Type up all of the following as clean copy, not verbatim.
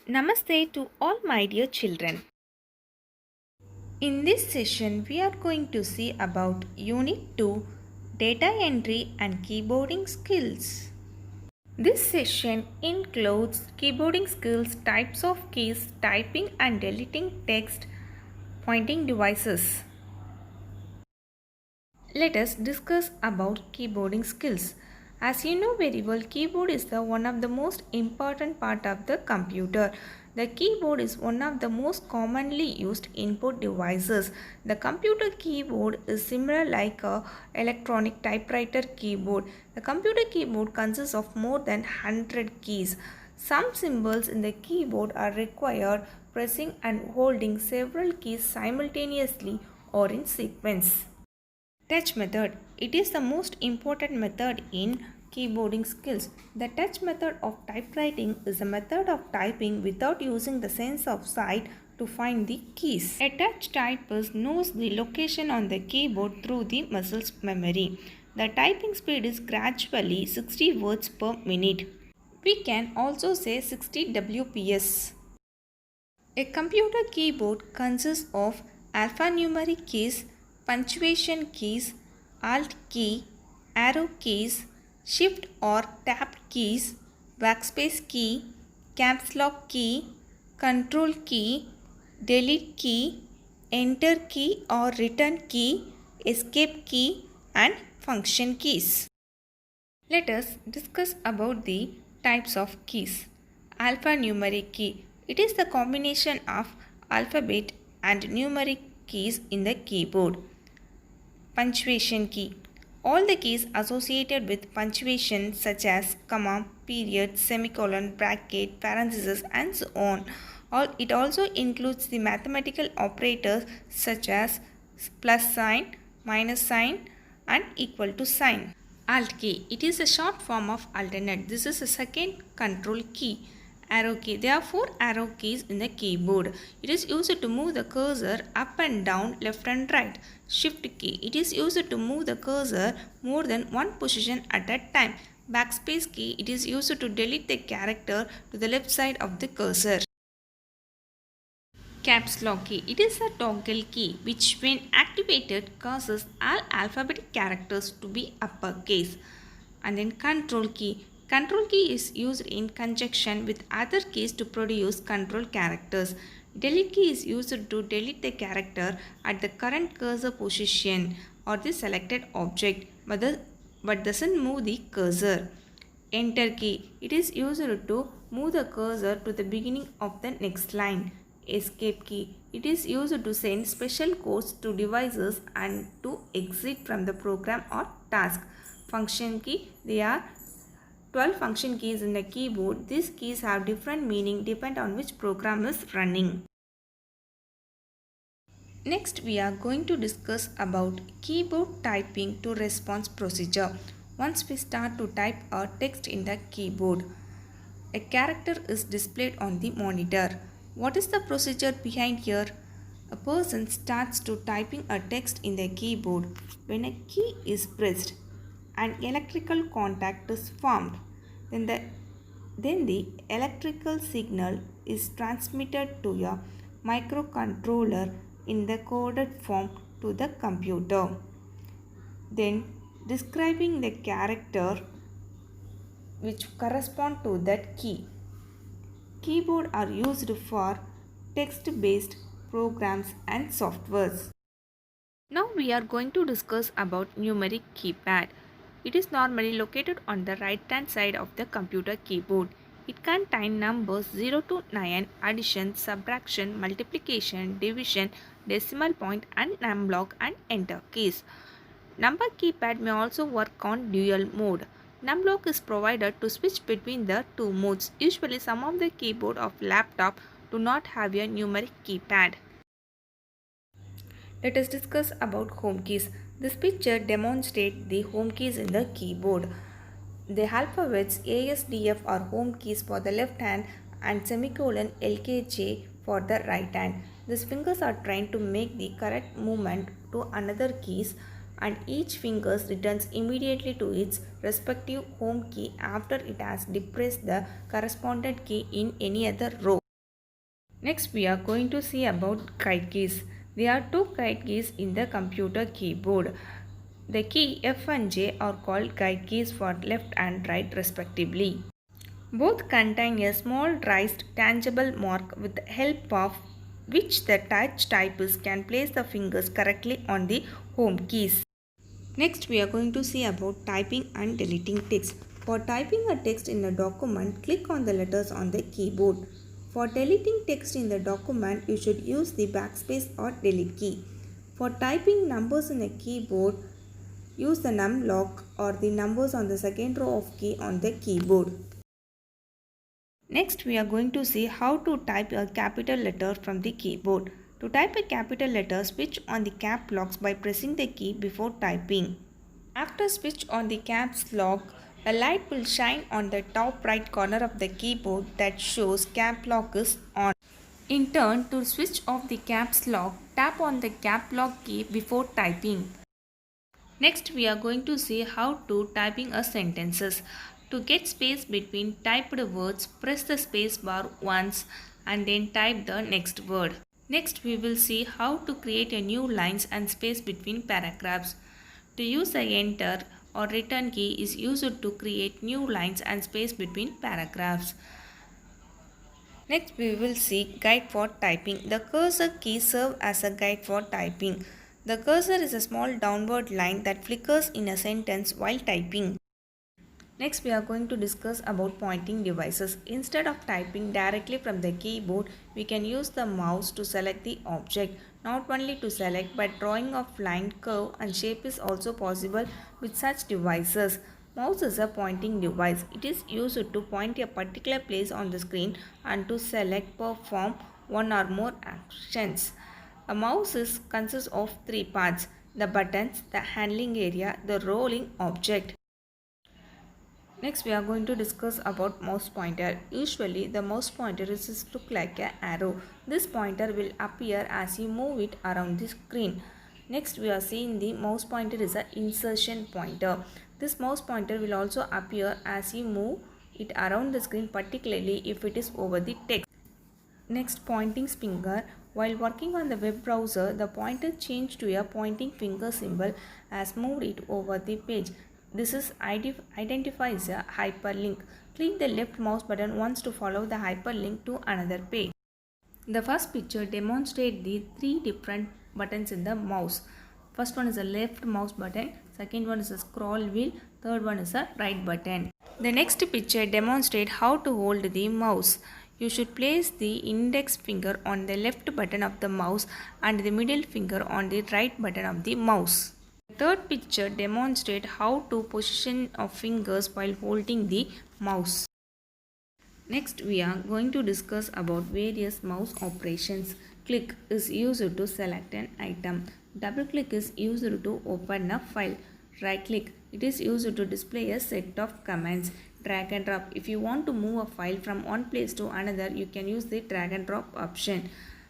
Namaste to all my dear children. In this session, we are going to see about Unit 2 Data Entry and Keyboarding Skills. This session includes keyboarding skills, types of keys, typing and deleting text, pointing devices. Let us discuss about keyboarding skills. As you know very well, keyboard is one of the most important part of the computer. The keyboard is one of the most commonly used input devices. The computer keyboard is similar like a electronic typewriter keyboard. The computer keyboard consists of more than 100 keys. Some symbols in the keyboard are required pressing and holding several keys simultaneously or in sequence. Touch method. It is the most important method in keyboarding skills. The touch method of typewriting is a method of typing without using the sense of sight to find the keys. A touch typist knows the location on the keyboard through the muscles memory. The typing speed is gradually 60 words per minute. We can also say 60 WPS. A computer keyboard consists of alphanumeric keys, punctuation keys, alt key, arrow keys, shift or tab keys, backspace key, caps lock key, control key, delete key, enter key or return key, escape key and function keys. Let us discuss about the types of keys. Alphanumeric key. It is the combination of alphabet and numeric keys in the keyboard. Punctuation key. All the keys associated with punctuation such as comma, period, semicolon, bracket, parenthesis and so on. It also includes the mathematical operators such as plus sign, minus sign and equal to sign. Alt key. It is a short form of alternate. This is a second control key. Arrow key. There are 4 arrow keys in the keyboard. It is used to move the cursor up and down, left and right. Shift key. It is used to move the cursor more than one position at a time. Backspace key. It is used to delete the character to the left side of the cursor. Caps lock key. It is a toggle key which when activated causes all alphabetic characters to be uppercase. And then control key. Control key is used in conjunction with other keys to produce control characters. Delete key is used to delete the character at the current cursor position or the selected object but doesn't move the cursor. Enter key. It is used to move the cursor to the beginning of the next line. Escape key. It is used to send special codes to devices and to exit from the program or task. Function key. There are 12 function keys in the keyboard. These keys have different meaning depending on which program is running. Next, we are going to discuss about keyboard typing to response procedure. Once we start to type a text in the keyboard, a character is displayed on the monitor. What is the procedure behind here? A person starts to typing a text in the keyboard. When a key is pressed, an electrical contact is formed. Then the electrical signal is transmitted to a microcontroller in the coded form to the computer. Then describing the character which correspond to that key. Keyboard are used for text-based programs and softwares. Now we are going to discuss about numeric keypad. It is normally located on the right hand side of the computer keyboard. It contains numbers 0 to 9, addition, subtraction, multiplication, division, decimal point and numlock and enter keys. Number keypad may also work on dual mode. Numlock is provided to switch between the two modes. Usually some of the keyboard of laptop do not have a numeric keypad. Let us discuss about home keys. This picture demonstrates the home keys in the keyboard. The alphabets ASDF are home keys for the left hand and semicolon LKJ for the right hand. These fingers are trained to make the correct movement to another keys and each finger returns immediately to its respective home key after it has depressed the correspondent key in any other row. Next we are going to see about guide keys. There are two guide keys in the computer keyboard. The key F and J are called guide keys for left and right respectively. Both contain a small raised tangible mark with the help of which the touch typist can place the fingers correctly on the home keys. Next we are going to see about typing and deleting text. For typing a text in a document, click on the letters on the keyboard. For deleting text in the document, you should use the backspace or delete key. For typing numbers in a keyboard, use the num lock or the numbers on the second row of key on the keyboard. Next we are going to see how to type a capital letter from the keyboard. To type a capital letter, switch on the cap locks by pressing the key before typing. After switch on the caps lock, a light will shine on the top right corner of the keyboard that shows cap lock is on. In turn, to switch off the caps lock, tap on the cap lock key before typing. Next we are going to see how to typing a sentences. To get space between typed words, press the space bar once and then type the next word. Next we will see how to create a new lines and space between paragraphs. To use the enter or return key is used to create new lines and space between paragraphs. Next we will see guide for typing. The cursor key serves as a guide for typing. The cursor is a small downward line that flickers in a sentence while typing. Next we are going to discuss about pointing devices. Instead of typing directly from the keyboard, we can use the mouse to select the object. Not only to select, but drawing of line, curve and shape is also possible with such devices. Mouse is a pointing device. It is used to point a particular place on the screen and to select, perform one or more actions. A mouse consists of three parts: the buttons, the handling area, the rolling object. Next we are going to discuss about mouse pointer. Usually the mouse pointer is look like an arrow. This pointer will appear as you move it around the screen. Next we are seeing the mouse pointer is an insertion pointer. This mouse pointer will also appear as you move it around the screen, particularly if it is over the text. Next, pointing finger. While working on the web browser, the pointer changed to a pointing finger symbol as moved it over the page. This identifies a hyperlink. Click the left mouse button once to follow the hyperlink to another page. The first picture demonstrates the three different buttons in the mouse. First one is a left mouse button, second one is a scroll wheel, third one is a right button. The next picture demonstrates how to hold the mouse. You should place the index finger on the left button of the mouse and the middle finger on the right button of the mouse. The third picture demonstrates how to position of fingers while holding the mouse. Next we are going to discuss about various mouse operations. Click is used to select an item. Double click is used to open a file. Right click, it is used to display a set of commands. Drag and drop, if you want to move a file from one place to another, you can use the drag and drop option.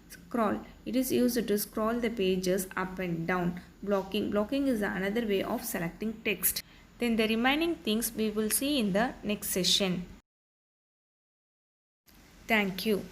Scroll, it is used to scroll the pages up and down. Blocking is another way of selecting text. Then the remaining things we will see in the next session. Thank you.